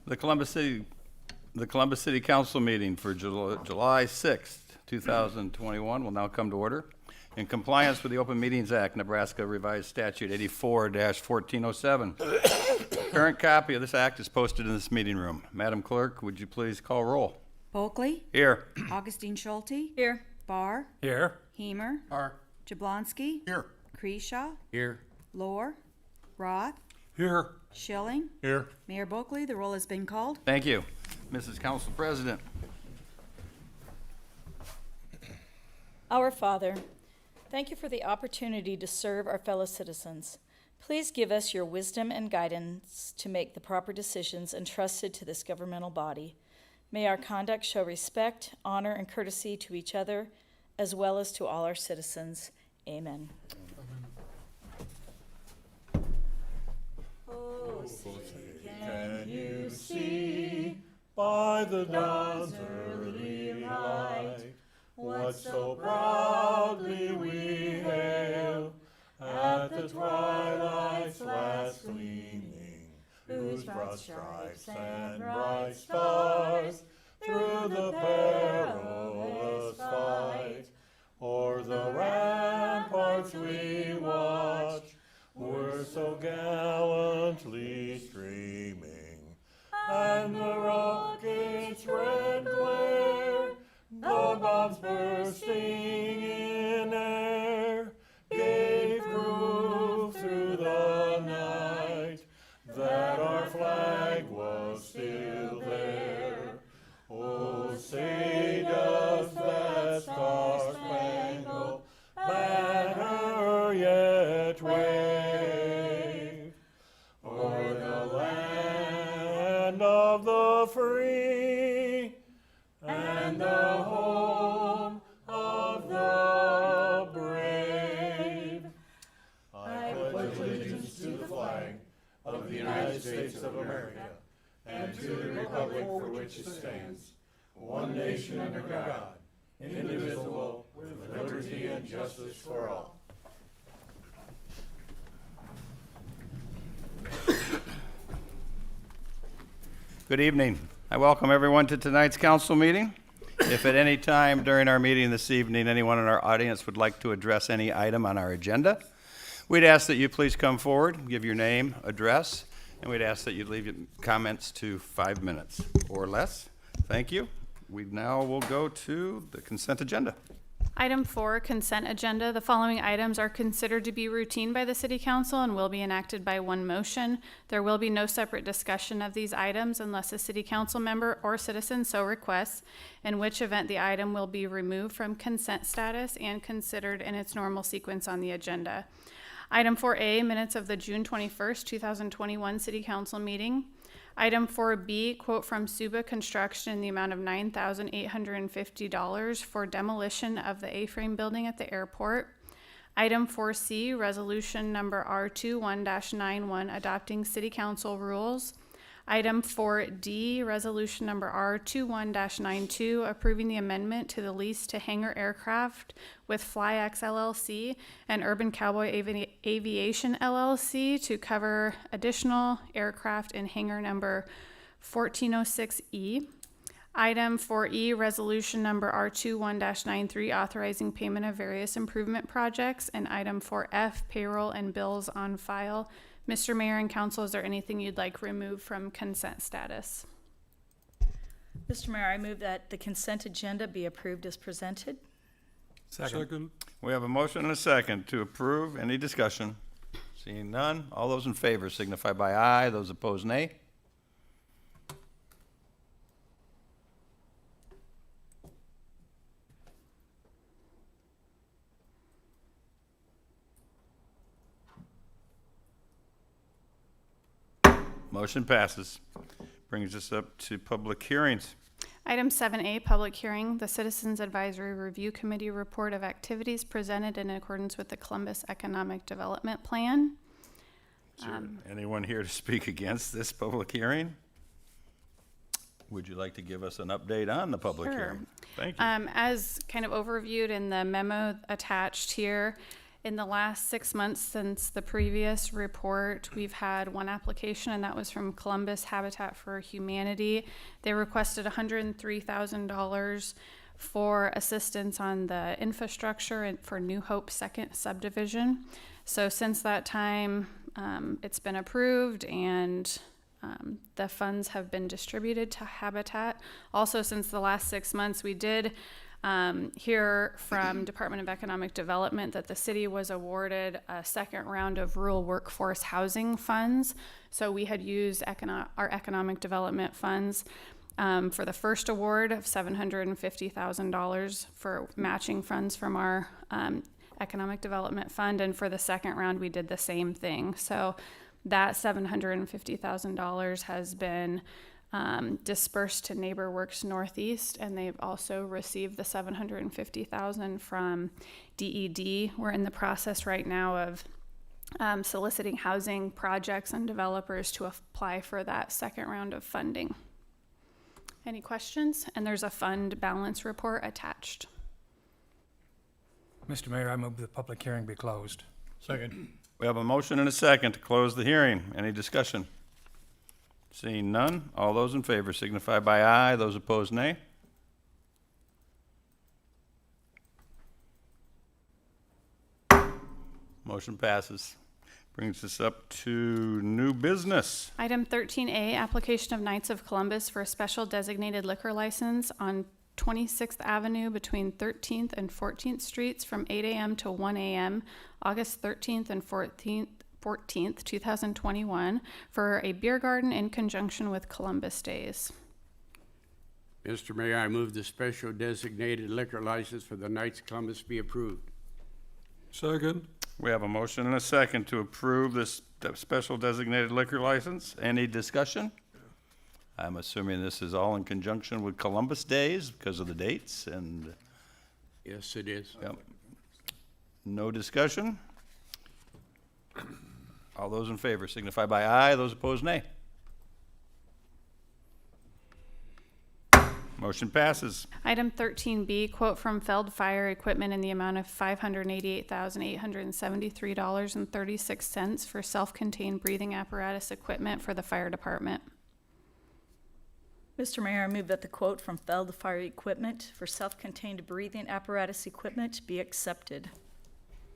The Columbus City Council meeting for July 6th, 2021 will now come to order. In compliance with the Open Meetings Act, Nebraska Revised Statute 84-1407. Current copy of this act is posted in this meeting room. Madam Clerk, would you please call roll? Bulkley. Here. Augustine Schulte. Here. Barr. Here. Hemer. Jablonski. Here. Kreshaw. Here. Lohr. Roth. Here. Schilling. Here. Mayor Bulkley, the roll has been called. Thank you. Mrs. Council President. Our Father, thank you for the opportunity to serve our fellow citizens. Please give us your wisdom and guidance to make the proper decisions entrusted to this governmental body. May our conduct show respect, honor, and courtesy to each other, as well as to all our citizens. Amen. Oh, Can you see by the dawn's early light what so proudly we hail at the twilight's last gleaming, whose broad stripes and bright stars through the perilous fight o'er the ramparts we watch were so gallantly streaming, and the rocket's red glare, the bombs bursting in air, gave proof through the night that our flag was still there. Oh, say does that star-spangled banner yet wave o'er the land of the free and the home of the brave? I pledge allegiance to the flag of the United States of America and to the republic for which it stands, one nation under God, indivisible, with liberty and justice for all. Good evening. I welcome everyone to tonight's council meeting. If at any time during our meeting this evening anyone in our audience would like to address any item on our agenda, we'd ask that you please come forward, give your name, address, and we'd ask that you leave your comments to 5 minutes or less. Thank you. We now will go to the consent agenda. Item 4, consent agenda. The following items are considered to be routine by the City Council and will be enacted by one motion. There will be no separate discussion of these items unless a City Council member or citizen so requests, in which event the item will be removed from consent status and considered in its normal sequence on the agenda. Item 4A, minutes of the June 21st, 2021 City Council meeting. Item 4B, quote from Suba Construction in the amount of $9,850 for demolition of the A-frame building at the airport. Item 4C, resolution number R21-91, adopting City Council rules. Item 4D, resolution number R21-92, approving the amendment to the lease to Hangar Aircraft with FlyX LLC and Urban Cowboy Aviation LLC to cover additional aircraft in hangar number 1406E. Item 4E, resolution number R21-93, authorizing payment of various improvement projects. And item 4F, payroll and bills on file. Mr. Mayor and Council, is there anything you'd like removed from consent status? Mr. Mayor, I move that the consent agenda be approved as presented. Second. We have a motion and a second to approve. Any discussion? Seeing none, all those in favor signify by aye. Those opposed, nay. Motion passes. Brings us up to public hearings. Item 7A, public hearing, the Citizens Advisory Review Committee report of activities presented in accordance with the Columbus Economic Development Plan. Is there anyone here to speak against this public hearing? Would you like to give us an update on the public Sure. hearing? Thank you. As kind of overviewed in the memo attached here, In the last 6 months since the previous report, we've had one application, and that was from Columbus Habitat for Humanity. They requested $103,000 for assistance on the infrastructure and for New Hope Second Subdivision. So since that time, it's been approved, and the funds have been distributed to Habitat. Also, since the last 6 months, we did hear from Department of Economic Development that the city was awarded a second round of rural workforce housing funds. So we had used our economic development funds for the first award of $750,000 for matching funds from our economic development fund, and for the second round we did the same thing. So that $750,000 has been dispersed to NeighborWorks Northeast, and they've also received the $750,000 from DED. We're in the process right now of soliciting housing projects and developers to apply for that second round of funding. Any questions? And there's a fund balance report attached. Mr. Mayor, I move the public hearing be closed. Second. We have a motion and a second to close the hearing. Any discussion? Seeing none, all those in favor signify by aye. Those opposed, nay. Motion passes. Brings us up to new business. Item 13A, application of Knights of Columbus for a special designated liquor license on 26th Avenue between 13th and 14th Streets from 8 a.m. to 1 a.m., August 13th and 14th, 2021, for a beer garden in conjunction with Columbus Days. Mr. Mayor, I move the special designated liquor license for the Knights of Columbus be approved. Second. We have a motion and a second to approve this special designated liquor license. Any discussion? I'm assuming this is all in conjunction with Columbus Days because of the dates and, Yes, it is. yep. No discussion? All those in favor signify by aye. Those opposed, nay. Motion passes. Item 13B, quote from Feld Fire Equipment in the amount of $588,873.36 for self-contained breathing apparatus equipment for the fire department. Mr. Mayor, I move that the quote from Feld Fire Equipment for self-contained breathing apparatus equipment be accepted.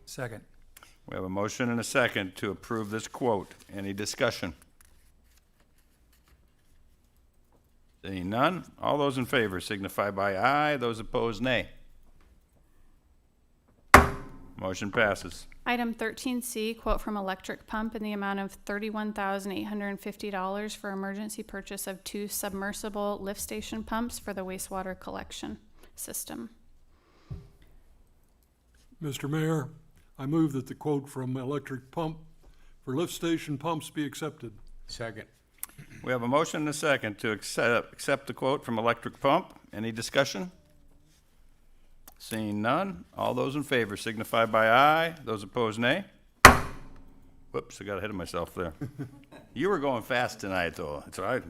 Second. We have a motion and a second to approve this quote. Any discussion? Seeing none, all those in favor signify by aye. Those opposed, nay. Motion passes. Item 13C, quote from Electric Pump in the amount of $31,850 for emergency purchase of 2 submersible lift station pumps for the wastewater collection system. Mr. Mayor, I move that the quote from Electric Pump for lift station pumps be accepted. Second. We have a motion and a second to accept the quote from Electric Pump. Any discussion? Seeing none, all those in favor signify by aye. Those opposed, nay. Whoops, I got ahead of myself there. You were going fast tonight, though. It's all right.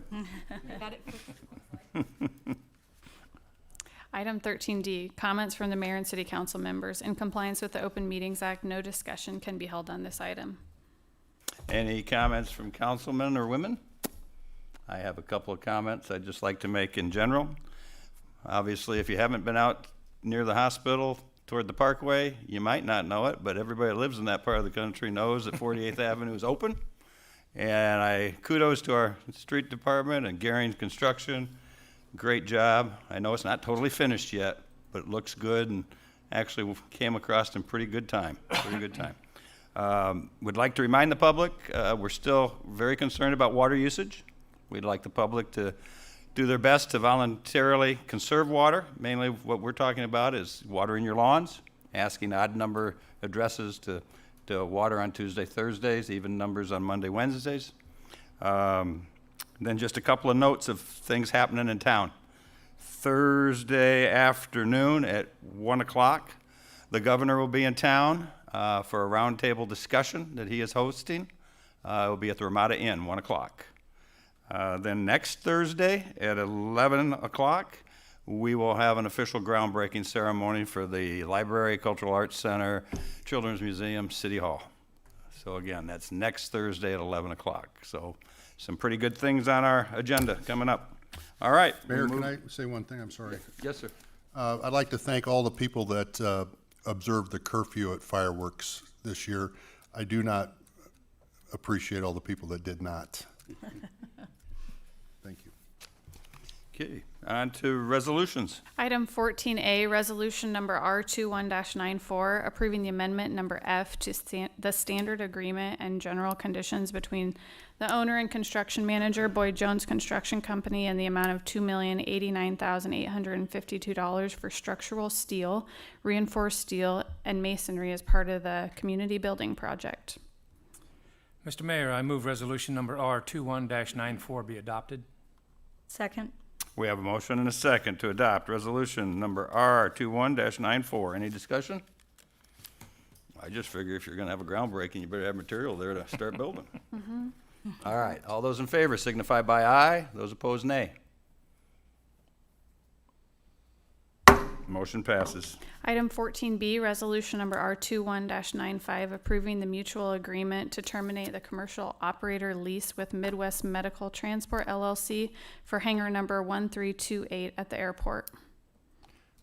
Item 13D, comments from the mayor and city council members. In compliance with the Open Meetings Act, no discussion can be held on this item. Any comments from councilmen or women? I have a couple of comments I'd just like to make in general. Obviously, if you haven't been out near the hospital toward the Parkway, you might not know it, but everybody that lives in that part of the country knows that 48th Avenue is open. And I kudos to our street department and Garing's Construction. Great job. I know it's not totally finished yet, but it looks good and actually came across in pretty good time. Would like to remind the public, we're still very concerned about water usage. We'd like the public to do their best to voluntarily conserve water. Mainly what we're talking about is watering your lawns, asking odd number addresses to water on Tuesday, Thursdays, even numbers on Monday, Wednesdays. Then just a couple of notes of things happening in town. Thursday afternoon at 1 o'clock, the governor will be in town for a roundtable discussion that he is hosting. It will be at the Ramada Inn, 1 o'clock. Then next Thursday at 11 o'clock, we will have an official groundbreaking ceremony for the Library, Cultural Arts Center, Children's Museum, City Hall. So again, that's next Thursday at 11 o'clock. So some pretty good things on our agenda coming up. All right. Mayor, we'll can I move- say one thing? I'm sorry. Yes, sir. I'd like to thank all the people that observed the curfew at fireworks this year. I do not appreciate all the people that did not. Thank you. Okay, on to resolutions. Item 14A, resolution number R21-94, approving the amendment number F to the standard agreement and general conditions between the owner and construction manager, Boyd Jones Construction Company, in the amount of $2,089,852 for structural steel, reinforced steel, and masonry as part of the community building project. Mr. Mayor, I move resolution number R21-94 be adopted. Second. We have a motion and a second to adopt resolution number R21-94. Any discussion? I just figure if you're gonna have a groundbreaking, you better have material there to start building. All right, all those in favor signify by aye. Those opposed, nay. Motion passes. Item 14B, resolution number R21-95, approving the mutual agreement to terminate the commercial operator lease with Midwest Medical Transport LLC for hangar number 1328 at the airport.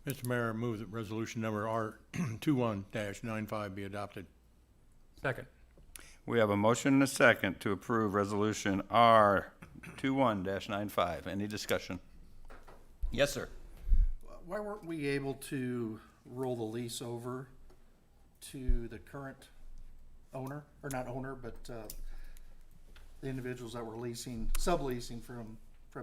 Mr. Mayor, I move that resolution number R21-95 be adopted. Second. We have a motion and a second to approve resolution R21-95. Any discussion? Yes, sir. Why weren't we able to roll the lease over to the current owner, or not owner, but the individuals that were leasing, subleasing from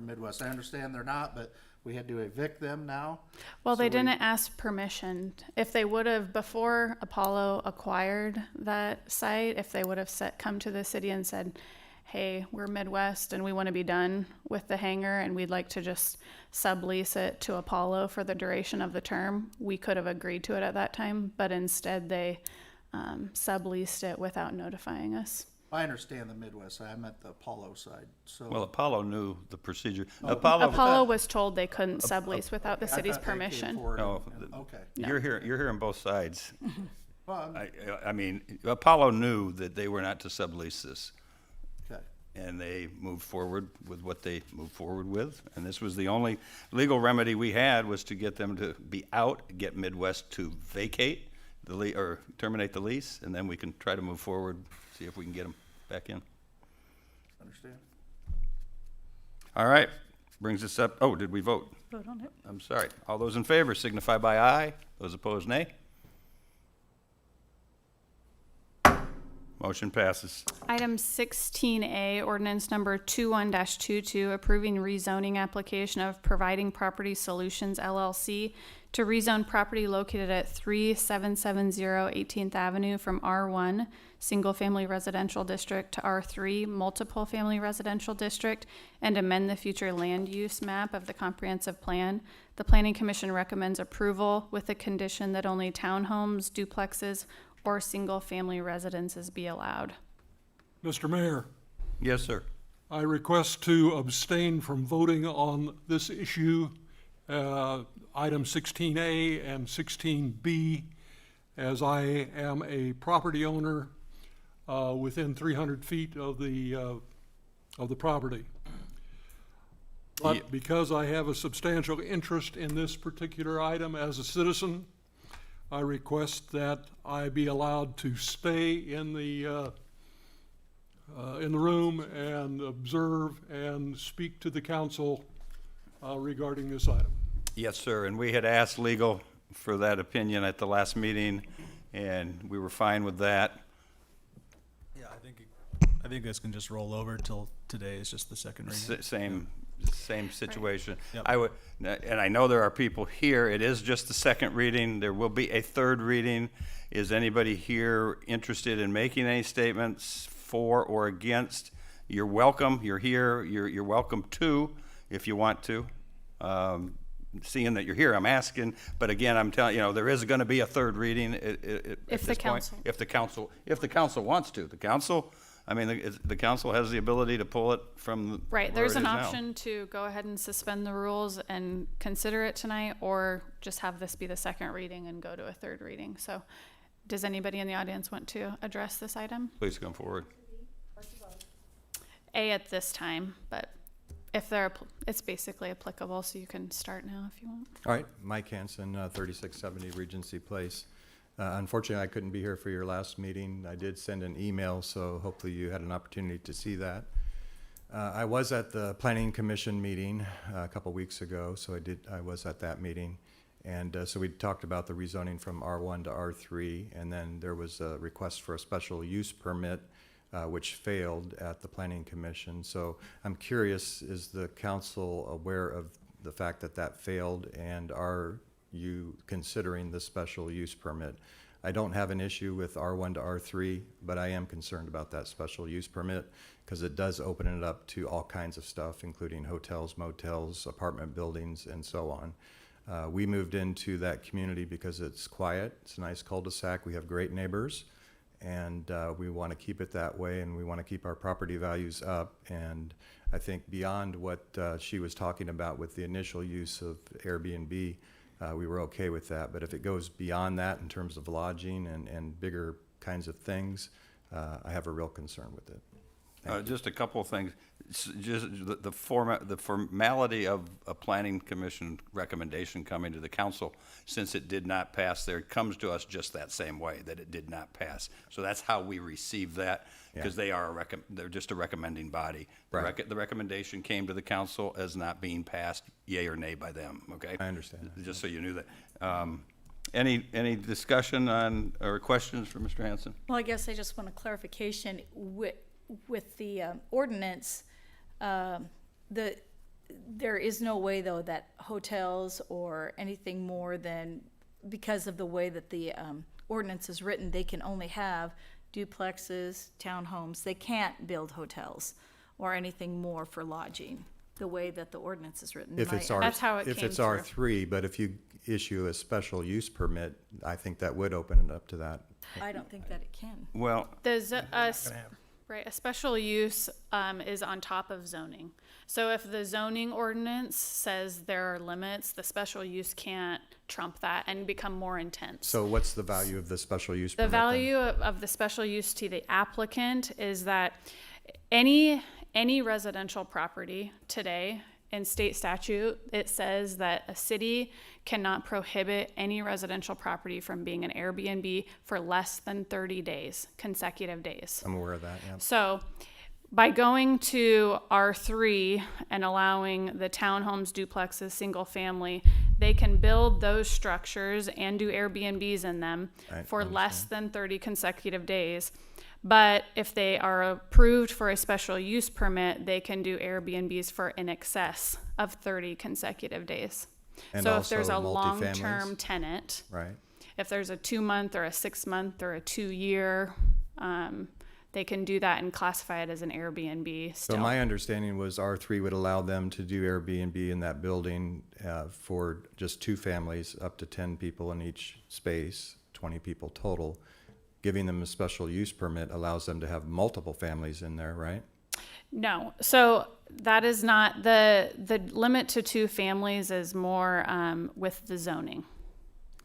Midwest? I understand they're not, but we had to evict them now. Well, they So we- didn't ask permission. If they would have, before Apollo acquired that site, if they would have come to the city and said, hey, we're Midwest and we want to be done with the hangar and we'd like to just sublease it to Apollo for the duration of the term, we could have agreed to it at that time, but instead they subleased it without notifying us. I understand the Midwest side, I meant the Apollo side, so. Well, Apollo knew the procedure. Oh, Apollo was told they couldn't sublease without the I city's thought they came permission. forward No, and- Okay. You're hearing both sides. Well, I mean, Apollo knew that they were not to sublease this, okay. and they moved forward with what they moved forward with. And this was the only legal remedy we had, was to get them to be out, get Midwest to vacate the or terminate the lease, and then we can try to move forward, see if we can get them back in. Understand. All right, brings us up, oh, did we vote? Vote on it. I'm sorry. All those in favor signify by aye. Those opposed, nay. Motion passes. Item 16A, ordinance number 21-22, approving rezoning application of Providing Property Solutions LLC to rezone property located at 3770 18th Avenue from R1, Single Family Residential District, to R3, Multiple Family Residential District, and amend the future land use map of the comprehensive plan. The Planning Commission recommends approval with the condition that only townhomes, duplexes, or single-family residences be allowed. Mr. Mayor, Yes, sir. I request to abstain from voting on this issue, item 16A and 16B, as I am a property owner within 300 feet of the property. Ye- But because I have a substantial interest in this particular item as a citizen, I request that I be allowed to stay in the room and observe and speak to the council regarding this item. Yes, sir. And we had asked legal for that opinion at the last meeting, and we were fine with that. Yeah, I think this can just roll over till today is just the second reading. Same situation. Yep. I would, and I know there are people here, it is just the second reading, there will be a third reading. Is anybody here interested in making any statements for or against? You're welcome, you're here, you're welcome to, if you want to. Seeing that you're here, I'm asking, but again, I'm telling, there is gonna be a third reading at If the this point. council- If the council wants to. The council I mean, the council has the ability to pull it from Right, where there's it an is now. option to go ahead and suspend the rules and consider it tonight, or just have this be the second reading and go to a third reading. So does anybody in the audience want to address this item? Please come forward. A at this time, but if it's basically applicable, so you can start now if you want. All right, Mike Hanson, 3670 Regency Place. Unfortunately, I couldn't be here for your last meeting. I did send an email, so hopefully you had an opportunity to see that. I was at the Planning Commission meeting a couple weeks ago, so I was at that meeting. And so we talked about the rezoning from R1 to R3, and then there was a request for a special use permit, which failed at the Planning Commission. So I'm curious, is the council aware of the fact that that failed, and are you considering the special use permit? I don't have an issue with R1 to R3, but I am concerned about that special use permit because it does open it up to all kinds of stuff, including hotels, motels, apartment buildings, and so on. We moved into that community because it's quiet. It's a nice cul-de-sac. We have great neighbors, and we want to keep it that way, and we want to keep our property values up. And I think beyond what she was talking about with the initial use of Airbnb, we were okay with that. But if it goes beyond that in terms of lodging and bigger kinds of things, I have a real concern with it. Just a couple of things. Just the formality of a planning commission recommendation coming to the council, since it did not pass there, it comes to us just that same way, that it did not pass. So that's how we receive that, because they're just a recommending body. Right. The recommendation came to the council as not being passed, yea or nay by them, okay? I understand that. Just so you knew that. Any discussion on, or questions for Mr. Hanson? Well, I guess I just want a clarification with the ordinance. There is no way, though, that hotels or anything more than, because of the way that the ordinance is written, they can only have duplexes, townhomes. They can't build hotels or anything more for lodging, the way that the ordinance is written. If it's That's how it if came it's through. R3, but if you issue a special use permit, I think that would open it up to that. I don't think that it can. Well, Right, a special use is on top of zoning. So if the zoning ordinance says there are limits, the special use can't trump that and become more intense. So what's the value of the special use The permit then? value of the special use to the applicant is that any residential property today, in state statute, it says that a city cannot prohibit any residential property from being an Airbnb for less than 30 days, consecutive days. I'm aware of that, yeah. So by going to R3 and allowing the townhomes, duplexes, single family, they can build those structures and do Airbnbs in them for less than 30 consecutive days. But if they are approved for a special use permit, they can do Airbnbs for in excess of 30 consecutive days. And So if there's a also long-term multifamilies? tenant, Right. if there's a 2-month or a 6-month or a 2-year, they can do that and classify it as an Airbnb So still. my understanding was R3 would allow them to do Airbnb in that building for just 2 families, up to 10 people in each space, 20 people total. Giving them a special use permit allows them to have multiple families in there, right? No, so that is not, the limit to 2 families is more with the zoning.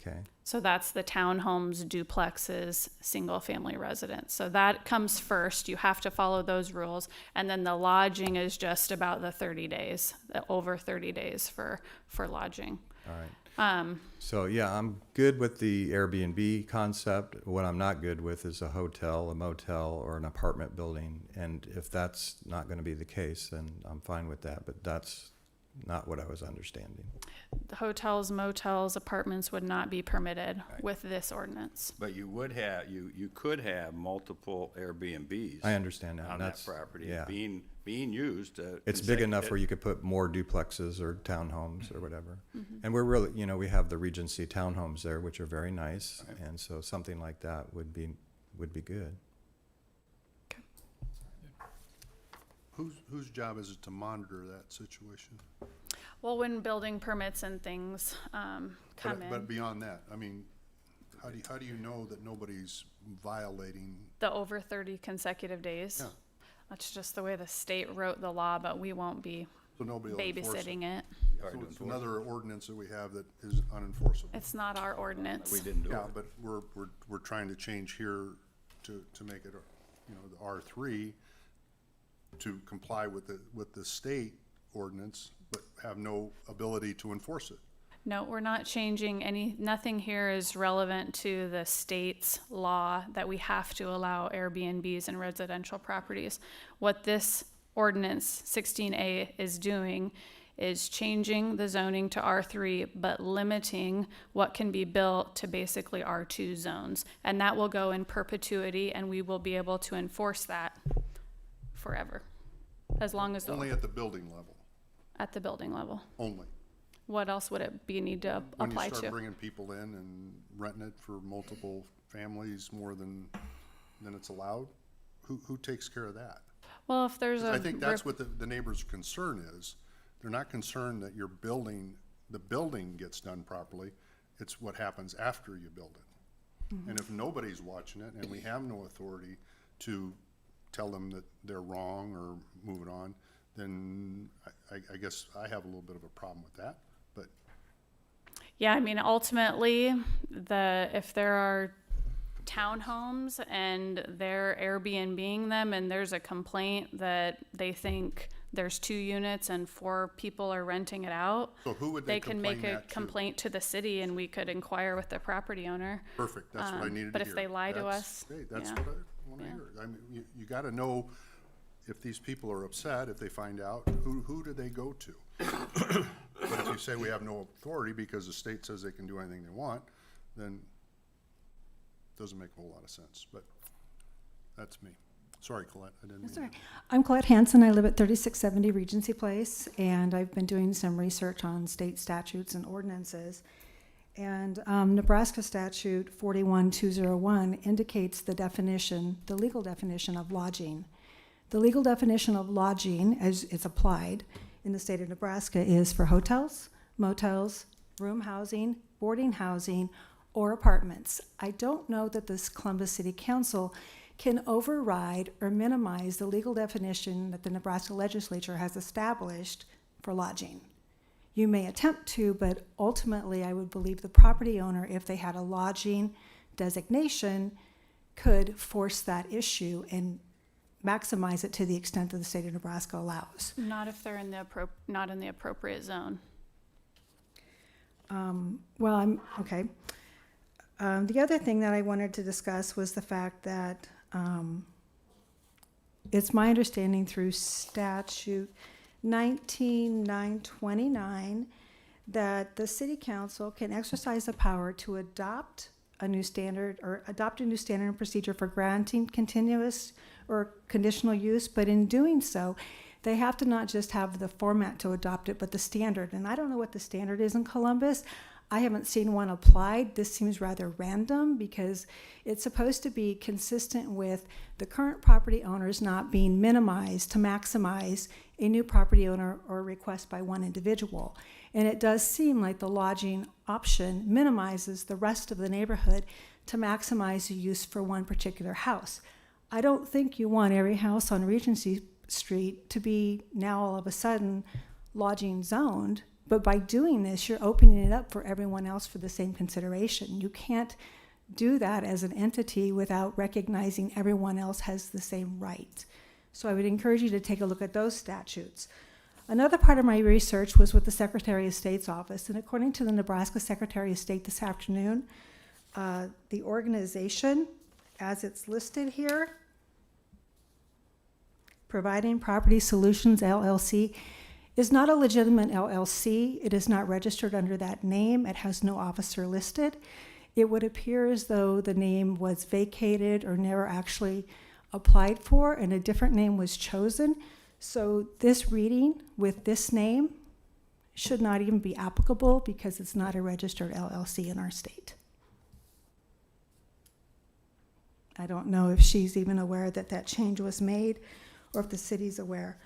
Okay. So that's the townhomes, duplexes, single-family residence. So that comes first. You have to follow those rules. And then the lodging is just about the 30 days, over 30 days for lodging. All right. So yeah, I'm good with the Airbnb concept. What I'm not good with is a hotel, a motel, or an apartment building. And if that's not going to be the case, then I'm fine with that. But that's not what I was understanding. The hotels, motels, apartments would not be permitted with this ordinance. but you would have, you could have multiple Airbnbs. I understand that. On that That's- property, yeah. being used. It's big enough where you could put more duplexes or townhomes or whatever. Mm-hmm. And we're really, we have the Regency townhomes there, which are very nice. And so something like that would be good. Whose job is it to monitor that situation? Well, when building permits and things come in. But beyond that, I mean, How do you know that nobody's violating? The over 30 consecutive days. Yeah. That's just the way the state wrote the law, but we won't be So nobody will enforce it. babysitting it. So it's another ordinance that we have that is unenforceable. It's not our ordinance. We didn't do Yeah, it. but we're trying to change here to make it, you know, the R3 to comply with the state ordinance, but have no ability to enforce it. No, we're not changing nothing here is relevant to the state's law that we have to allow Airbnbs in residential properties. What this ordinance 16A is doing is changing the zoning to R3, but limiting what can be built to basically R2 zones. And that will go in perpetuity, and we will be able to enforce that forever, as long as Only at the building level, at the building level. only. What else would it be need to When you apply start to? bringing people in and renting it for multiple families more than it's allowed, who takes care of that? Well, if there's a I think that's what the neighbor's concern is. They're not concerned that the building gets done properly. It's what happens after you build it. And if nobody's watching it and we have no authority to tell them that they're wrong or move it on, then I guess I have a little bit of a problem with that. But Yeah, I mean, ultimately, if there are townhomes and they're Airbnb-ing them and there's a complaint that they think there's 2 units and 4 people are renting it out, so who would they can make complain a that to? complaint to the city and we could inquire with the property owner. Perfect, that's what I needed to hear. But if they lie to That's- us, hey, that's yeah. what I want to hear. I mean, you got to know if these people are upset, if they find out, who do they go to? But if you say we have no authority because the state says they can do anything they want, then it doesn't make a whole lot of sense. But that's me. Sorry, Colette, I didn't mean That's all right. to. I'm Colette Hansen. I live at 3670 Regency Place, and I've been doing some research on state statutes and ordinances. And Nebraska statute 41201 indicates the legal definition of lodging. The legal definition of lodging, as it's applied in the state of Nebraska, is for hotels, motels, room housing, boarding housing, or apartments. I don't know that this Columbus City Council can override or minimize the legal definition that the Nebraska legislature has established for lodging. You may attempt to, but ultimately I would believe the property owner, if they had a lodging designation, could force that issue and maximize it to the extent that the state of Nebraska allows. Not if they're not in the appropriate zone. Okay. The other thing that I wanted to discuss was the fact that it's my understanding through statute 19929 that the city council can exercise the power to adopt a new standard and procedure for granting continuous or conditional use, but in doing so, they have to not just have the format to adopt it, but the standard. And I don't know what the standard is in Columbus. I haven't seen one applied. This seems rather random because it's supposed to be consistent with the current property owners not being minimized to maximize a new property owner or request by one individual. And it does seem like the lodging option minimizes the rest of the neighborhood to maximize the use for one particular house. I don't think you want every house on Regency Street to be now all of a sudden lodging zoned. But by doing this, you're opening it up for everyone else for the same consideration. You can't do that as an entity without recognizing everyone else has the same right. So I would encourage you to take a look at those statutes. Another part of my research was with the Secretary of State's office, and according to the Nebraska Secretary of State this afternoon, the organization, as it's listed here, Providing Property Solutions LLC, is not a legitimate LLC. It is not registered under that name. It has no officer listed. It would appear as though the name was vacated or never actually applied for, and a different name was chosen. So this reading with this name should not even be applicable because it's not a registered LLC in our state. I don't know if she's even aware that that change was made or if the city's aware.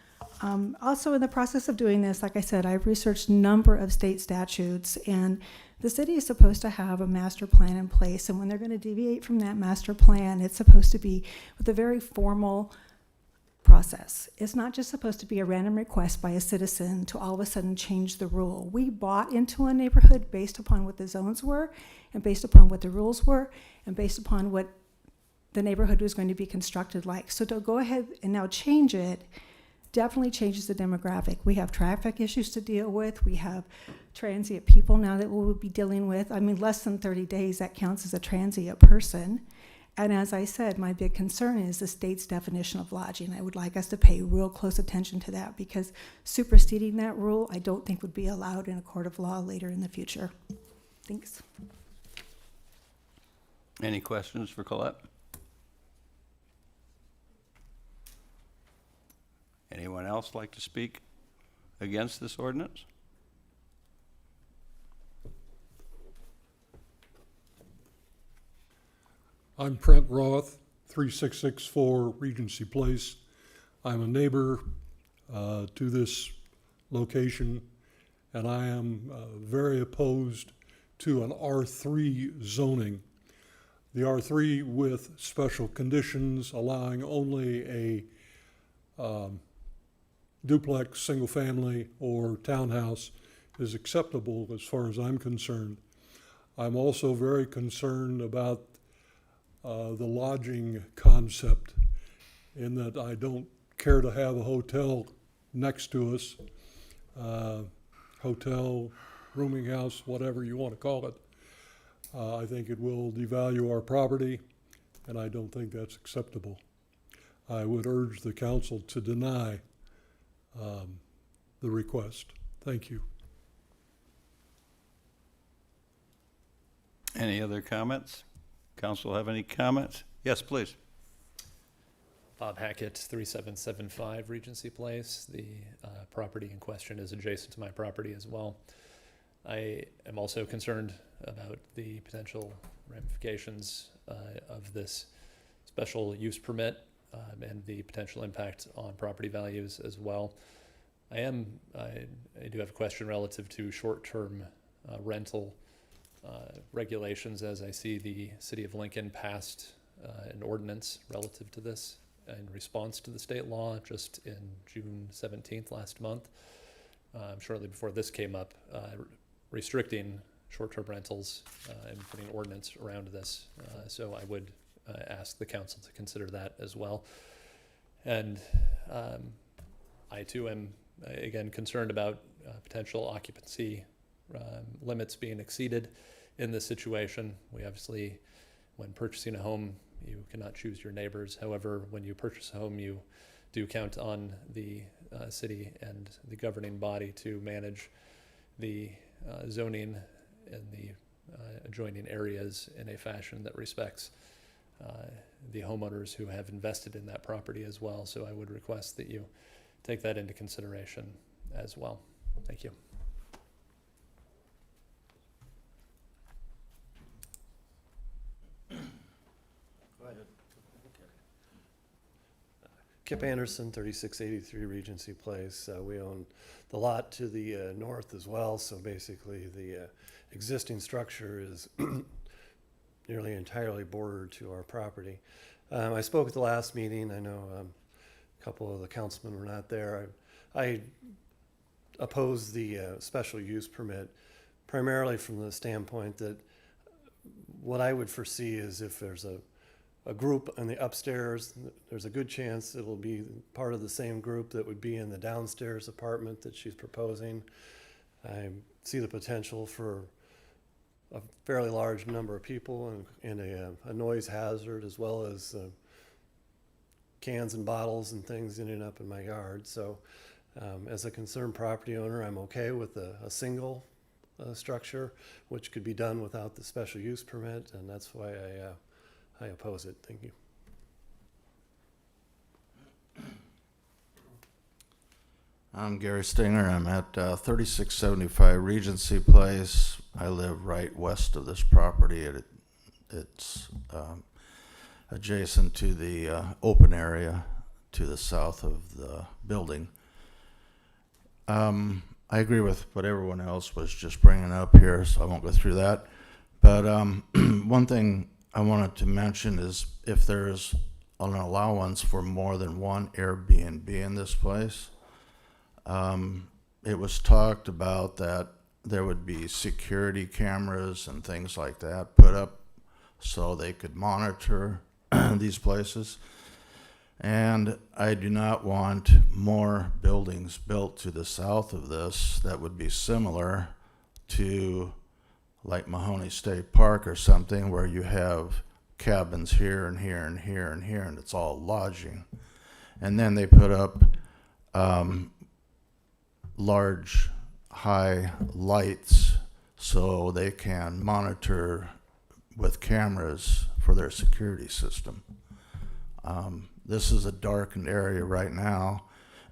Also, in the process of doing this, like I said, I've researched a number of state statutes, and The city is supposed to have a master plan in place, and when they're going to deviate from that master plan, it's supposed to be with a very formal process. It's not just supposed to be a random request by a citizen to all of a sudden change the rule. We bought into a neighborhood based upon what the zones were, and based upon what the rules were, and based upon what the neighborhood was going to be constructed like. So to go ahead and now change it definitely changes the demographic. We have traffic issues to deal with. We have transient people now that we'll be dealing with. I mean, less than 30 days, that counts as a transient person. And as I said, my big concern is the state's definition of lodging. I would like us to pay real close attention to that, because superseding that rule, I don't think would be allowed in a court of law later in the future. Thanks. Any questions for Colette? Anyone else like to speak against this ordinance? I'm Trent Roth, 3664 Regency Place. I'm a neighbor to this location, and I am very opposed to an R3 zoning. The R3 with special conditions allowing only a duplex, single family, or townhouse is acceptable as far as I'm concerned. I'm also very concerned about the lodging concept, in that I don't care to have a hotel next to us, hotel, rooming house, whatever you want to call it. I think it will devalue our property, and I don't think that's acceptable. I would urge the council to deny the request. Thank you. Any other comments? Council have any comments? Yes, please. Bob Hackett, 3775 Regency Place. The property in question is adjacent to my property as well. I am also concerned about the potential ramifications of this special use permit and the potential impact on property values as well. I do have a question relative to short-term rental regulations, as I see the City of Lincoln passed an ordinance relative to this in response to the state law just in June 17th last month, shortly before this came up, restricting short-term rentals and putting an ordinance around this. So I would ask the council to consider that as well. And I too am, again, concerned about potential occupancy limits being exceeded in this situation. We obviously, when purchasing a home, you cannot choose your neighbors. However, when you purchase a home, you do count on the city and the governing body to manage the zoning in the adjoining areas in a fashion that respects the homeowners who have invested in that property as well. So I would request that you take that into consideration as well. Thank you. Kip Anderson, 3683 Regency Place. We own the lot to the north as well, so basically the existing structure is nearly entirely bordered to our property. I spoke at the last meeting. I know a couple of the councilmen were not there. I oppose the special use permit primarily from the standpoint that what I would foresee is if there's a group on the upstairs, there's a good chance it'll be part of the same group that would be in the downstairs apartment that she's proposing. I see the potential for a fairly large number of people and a noise hazard, as well as cans and bottles and things ending up in my yard. So as a concerned property owner, I'm okay with a single structure, which could be done without the special use permit, and that's why I oppose it. Thank you. I'm Gary Stinger. I'm at 3675 Regency Place. I live right west of this property. It's adjacent to the open area to the south of the building. I agree with what everyone else was just bringing up here, so I won't go through that. But one thing I wanted to mention is if there's an allowance for more than one Airbnb in this place, it was talked about that there would be security cameras and things like that put up so they could monitor these places. And I do not want more buildings built to the south of this that would be similar to like Mahoney State Park or something where you have cabins here and here and here and here and it's all lodging. And then they put up large high lights so they can monitor with cameras for their security system. This is a darkened area right now,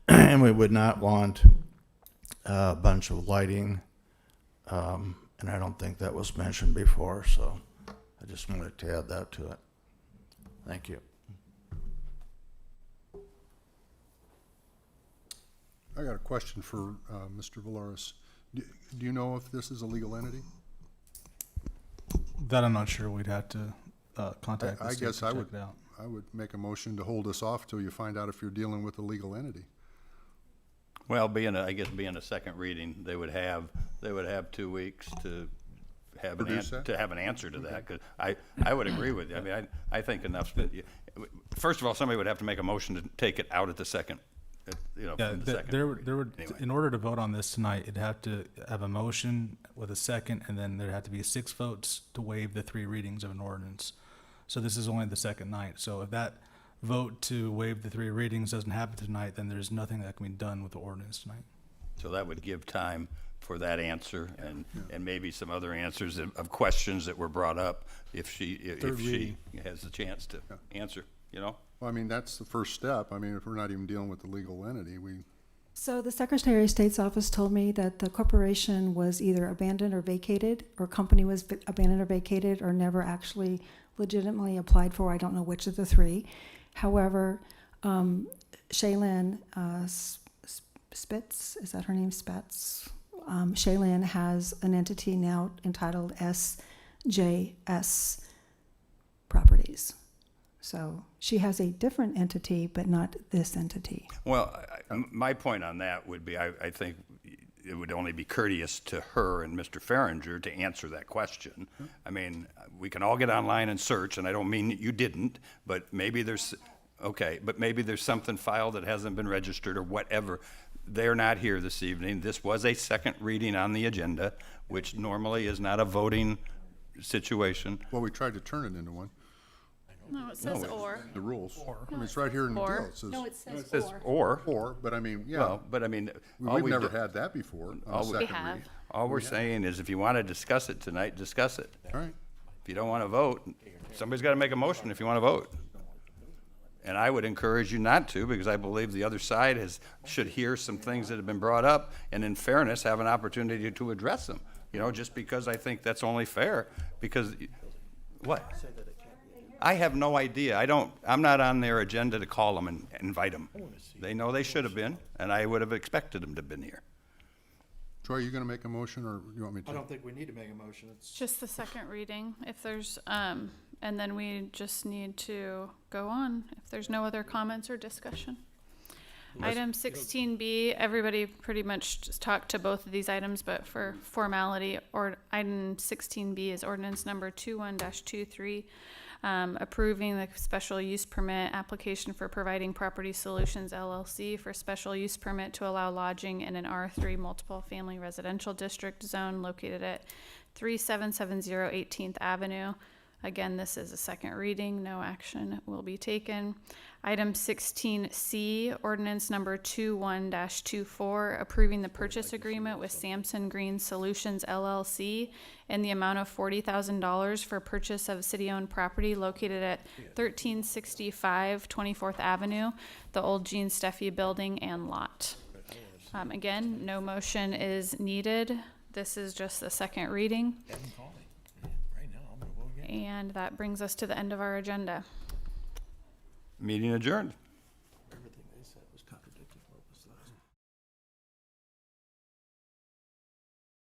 and we would not want a bunch of lighting, and I don't think that was mentioned before, so I just wanted to add that to it. Thank you. I got a question for Mr. Valoris. Do you know if this is a legal entity? That I'm not sure. We'd have to contact the I state guess to I check would, it out. I would make a motion to hold us off till you find out if you're dealing with a legal entity. Well, I guess being a second reading, they would have 2 weeks to have Produce that? to have an answer to that, because I would agree with you. I mean, I think enough, first of all, somebody would have to make a motion to take it out at the second, Yeah, from the second. there would, Anyway. in order to vote on this tonight, it'd have to have a motion with a second, and then there'd have to be 6 votes to waive the 3 readings of an ordinance. So this is only the second night. So if that vote to waive the 3 readings doesn't happen tonight, then there's nothing that can be done with the ordinance tonight. So that would give time for that answer and maybe some other answers of questions that were brought up if she has the chance to answer, Well, I mean, that's the first step. I mean, if we're not even dealing with the legal entity, So the Secretary of State's office told me that the corporation was either abandoned or vacated, or company was abandoned or vacated, or never actually legitimately applied for. I don't know which of the 3. However, Shaylin Spitz, is that her name, Spetz? Shaylin has an entity now entitled SJS Properties. So she has a different entity, but not this entity. Well, my point on that would be, I think it would only be courteous to her and Mr. Farringer to answer that question. I mean, we can all get online and search, and I don't mean that you didn't, but maybe there's something filed that hasn't been registered or whatever. They're not here this evening. This was a second reading on the agenda, which normally is not a voting situation. well, we tried to turn it into one. No, it says or. The rules. I mean, it's right here in the deal. It says No, it says It says or. or. but I mean, yeah. Well, but I mean, all We've we never do- had that before on a all we- second have. reading. all we're saying is if you want to discuss it tonight, discuss it. All right. If you don't want to vote, somebody's got to make a motion if you want to vote. And I would encourage you not to, because I believe the other side should hear some things that have been brought up, and in fairness, have an opportunity to address them. Just because I think that's only fair, because, what? I have no idea. I'm not on their agenda to call them and invite them. They know they should have been, and I would have expected them to have been here. Troy, are you going to make a motion, or you want me to? I don't think we need to make a motion. It's Just the second reading. If there's, and then we just need to go on if there's no other comments or discussion. Item 16B, everybody pretty much just talked to both of these items, but for formality, or item 16B is ordinance number 21-23, approving the special use permit application for Providing Property Solutions LLC for special use permit to allow lodging in an R3 multiple family residential district zone located at 3770 18th Avenue. Again, this is a second reading. No action will be taken. Item 16C, ordinance number 21-24, approving the purchase agreement with Samson Green Solutions LLC in the amount of $40,000 for purchase of city-owned property located at 1365 24th Avenue, the old Gene Steffi building and lot. Again, no motion is needed. This is just the second reading. And that brings us to the end of our agenda. Meeting adjourned.